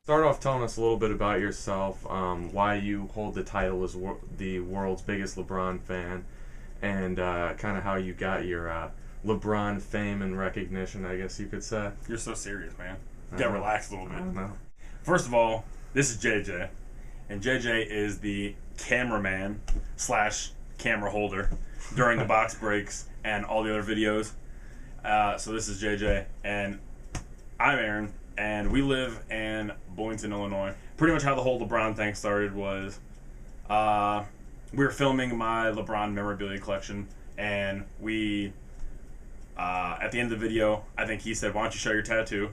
Start off telling us a little bit about yourself, why you hold the title as the world's biggest LeBron fan, and kind of how you got your LeBron fame and recognition, I guess you could say. You're so serious, man. Get relaxed a little bit. No. First of all, this is JJ, and JJ is the cameraman / camera holder during the box breaks and all the other videos. So this is JJ, and I'm Aaron, and we live in Bloomington, Illinois. Pretty much how the whole LeBron thing started was we were filming my LeBron memorabilia collection, and we, at the end of the video, I think he said, "Why don't you show your tattoo?"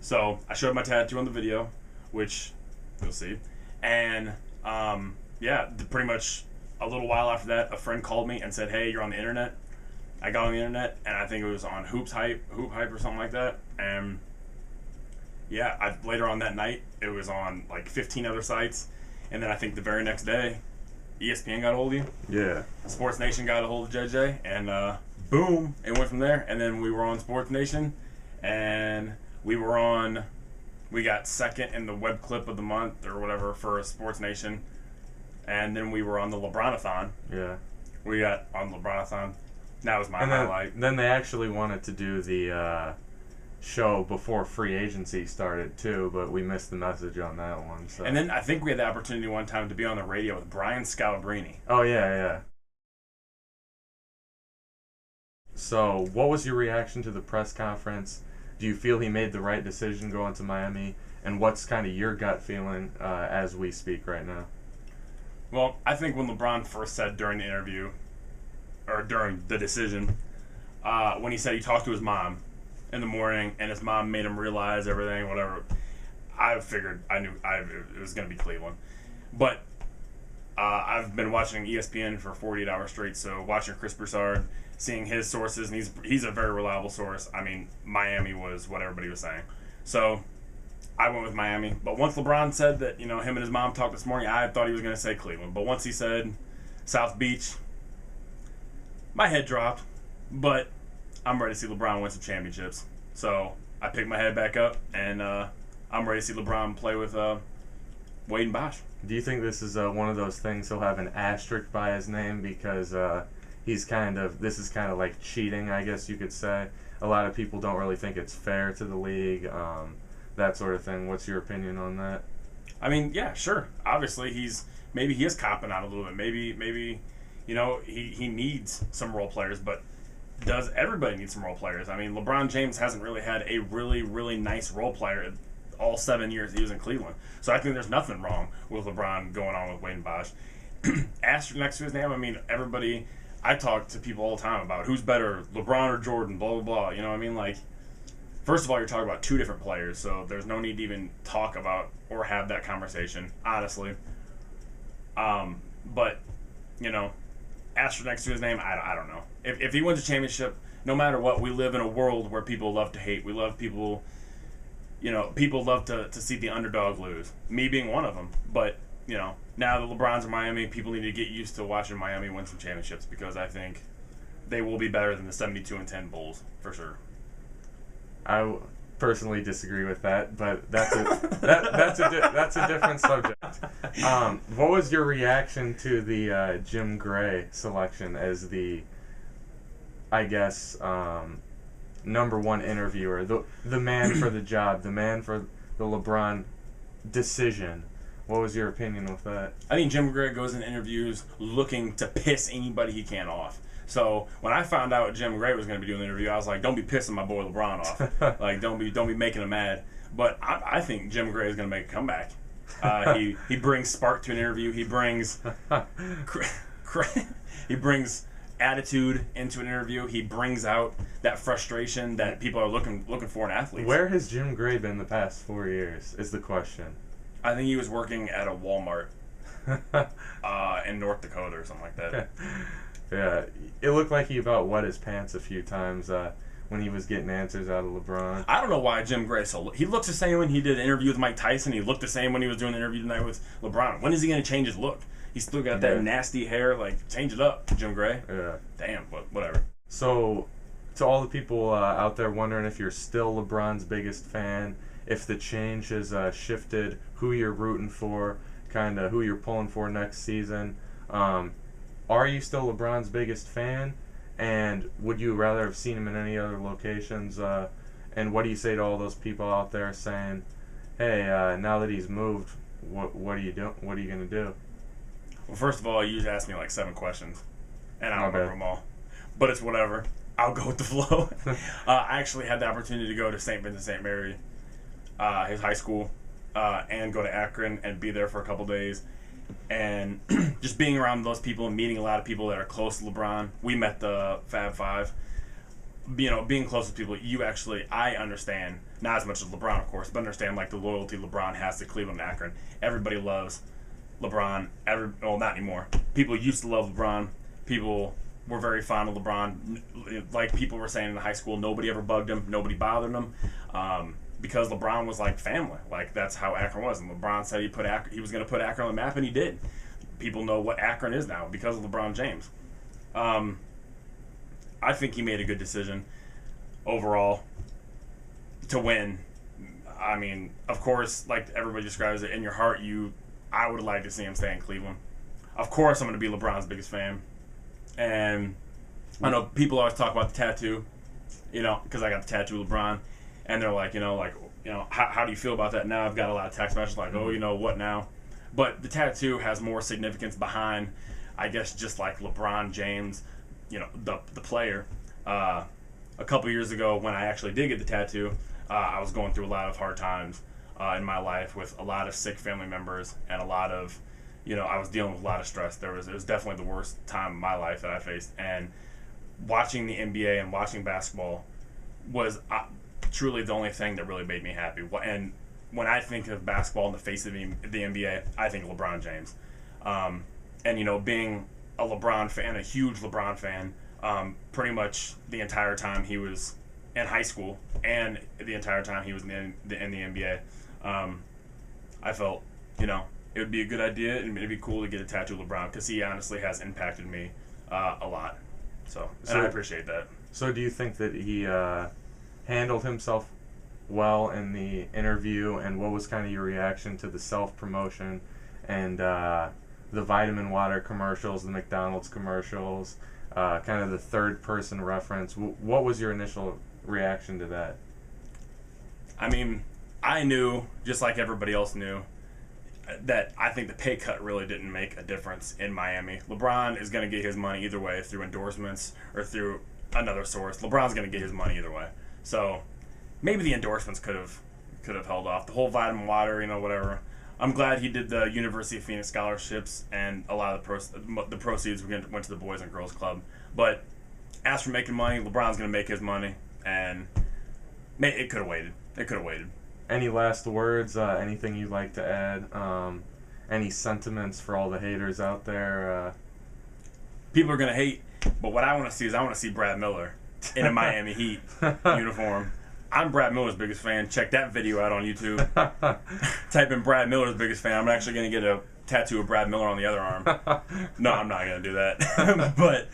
So I showed my tattoo on the video, which you'll see. And yeah, pretty much a little while after that, a friend called me and said, "Hey, you're on the internet." I got on the internet, and I think it was on Hoop Hype or something like that. And yeah, later on that night, it was on like 15 other sites. And then I think the very next day, ESPN got a hold of you. Yeah. SportsNation got a hold of JJ, and boom, it went from there. And then we were on SportsNation, and we got second in the web clip of the month or whatever for SportsNation. And then we were on the LeBronathon. Yeah. We got on LeBronathon. That was my highlight. Then they actually wanted to do the show before free agency started too, but we missed the message on that one. So. And then I think we had the opportunity one time to be on the radio with Brian Scalabrine. Oh yeah. So what was your reaction to the press conference? Do you feel he made the right decision going to Miami? And what's kind of your gut feeling as we speak right now? Well, I think when LeBron first said during the interview, or during the decision, when he said he talked to his mom in the morning and his mom made him realize everything, whatever, I figured it was going to be Cleveland. But I've been watching ESPN for 48 hours straight, so watching Chris Broussard, seeing his sources, and he's a very reliable source. I mean, Miami was what everybody was saying. So I went with Miami. But once LeBron said that, him and his mom talked this morning, I thought he was going to say Cleveland. But once he said South Beach, my head dropped. But I'm ready to see LeBron win some championships. So I picked my head back up, and I'm ready to see LeBron play with Wade and Bosh. Do you think this is one of those things he'll have an asterisk by his name because this is kind of like cheating, I guess you could say? A lot of people don't really think it's fair to the league, that sort of thing. What's your opinion on that? I mean, yeah, sure. Obviously, maybe he is copping out a little bit. Maybe he needs some role players, but does everybody need some role players? I mean, LeBron James hasn't really had a really, really nice role player all 7 years he was in Cleveland. So I think there's nothing wrong with LeBron going on with Wade and Bosh. Asterisk next to his name, I mean, everybody, I talk to people all the time about who's better, LeBron or Jordan, blah, blah, blah. You know what I mean? Like, first of all, you're talking about two different players, so there's no need to even talk about or have that conversation, honestly. But, asterisk next to his name, I don't know. If he wins a championship, no matter what, we live in a world where people love to hate. We love people, people love to see the underdog lose. Me being one of them. But, now that LeBron's in Miami, people need to get used to watching Miami win some championships because I think they will be better than the 72-10 Bulls, for sure. I personally disagree with that, but that's a different subject. What was your reaction to the Jim Gray selection as the, I guess, number one interviewer, the man for the job, the man for the LeBron decision? What was your opinion with that? I think Jim Gray goes in interviews looking to piss anybody he can off. So when I found out Jim Gray was going to be doing the interview, I was like, "Don't be pissing my boy LeBron off. Like, don't be making him mad." But I think Jim Gray is going to make a comeback. He brings spark to an interview. He brings attitude into an interview. He brings out that frustration that people are looking for in athletes. Where has Jim Gray been the past 4 years? Is the question. I think he was working at a Walmart in North Dakota or something like that. Yeah, it looked like he about wet his pants a few times when he was getting answers out of LeBron. I don't know why Jim Gray he looks the same when he did an interview with Mike Tyson. He looked the same when he was doing an interview tonight with LeBron. When is he going to change his look? He's still got that nasty hair. Like, change it up, Jim Gray. Yeah. Damn, but whatever. So, to all the people out there wondering if you're still LeBron's biggest fan, if the change has shifted who you're rooting for, kind of who you're pulling for next season. Are you still LeBron's biggest fan? And would you rather have seen him in any other locations? And what do you say to all those people out there saying, "Hey, now that he's moved, what are you doing? What are you gonna do?" Well, first of all, you just asked me like 7 questions, and I don't Okay. remember them all. But it's whatever. I'll go with the flow. I actually had the opportunity to go to St. Vincent St. Mary, his high school, and go to Akron and be there for a couple days. And just being around those people and meeting a lot of people that are close to LeBron. We met the Fab Five. You know, being close to people, I understand, not as much as LeBron, of course, but understand like the loyalty LeBron has to Cleveland and Akron. Everybody loves LeBron. Well, not anymore. People used to love LeBron. People were very fond of LeBron. Like people were saying in high school, nobody ever bugged him. Nobody bothered him. Because LeBron was like family. Like that's how Akron was. And LeBron said he was going to put Akron on the map, and he did. People know what Akron is now because of LeBron James. I think he made a good decision overall to win. I mean, of course, like everybody describes it, in your heart, I would like to see him stay in Cleveland. Of course, I'm going to be LeBron's biggest fan. And I know people always talk about the tattoo, you know, because I got the tattoo of LeBron. And they're like, how do you feel about that now? I've got a lot of text messages like, what now? But the tattoo has more significance behind, I guess, just like LeBron James, the player. A couple years ago when I actually did get the tattoo, I was going through a lot of hard times in my life with a lot of sick family members and a lot of, I was dealing with a lot of stress. It was definitely the worst time in my life that I faced. And watching the NBA and watching basketball was truly the only thing that really made me happy. And when I think of basketball in the face of the NBA, I think LeBron James. And, being a LeBron fan, a huge LeBron fan, pretty much the entire time he was in high school and the entire time he was in the NBA, I felt, it would be a good idea and it'd be cool to get a tattoo of LeBron because he honestly has impacted me a lot. So I appreciate that. So do you think that he handled himself well in the interview, and what was kind of your reaction to the self-promotion and the vitamin water commercials, the McDonald's commercials, kind of the third-person reference? What was your initial reaction to that? I mean, I knew, just like everybody else knew, that I think the pay cut really didn't make a difference in Miami. LeBron is going to get his money either way, through endorsements or through another source. LeBron's going to get his money either way. So maybe the endorsements could have held off. The whole vitamin water, whatever. I'm glad he did the University of Phoenix scholarships, and a lot of the proceeds went to the Boys and Girls Club. But as for making money, LeBron's going to make his money, and it could have waited. It could have waited. Any last words? Anything you'd like to add? Any sentiments for all the haters out there? People are going to hate, but what I want to see is Brad Miller in a Miami Heat uniform. I'm Brad Miller's biggest fan. Check that video out on YouTube. Type in Brad Miller's biggest fan. I'm actually going to get a tattoo of Brad Miller on the other arm. No, I'm not going to do that.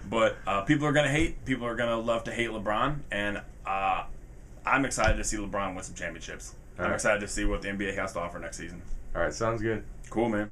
but people are going to hate. People are going to love to hate LeBron. And I'm excited to see LeBron win some championships. I'm excited to see what the NBA has to offer next season. All right, sounds good. Cool, man.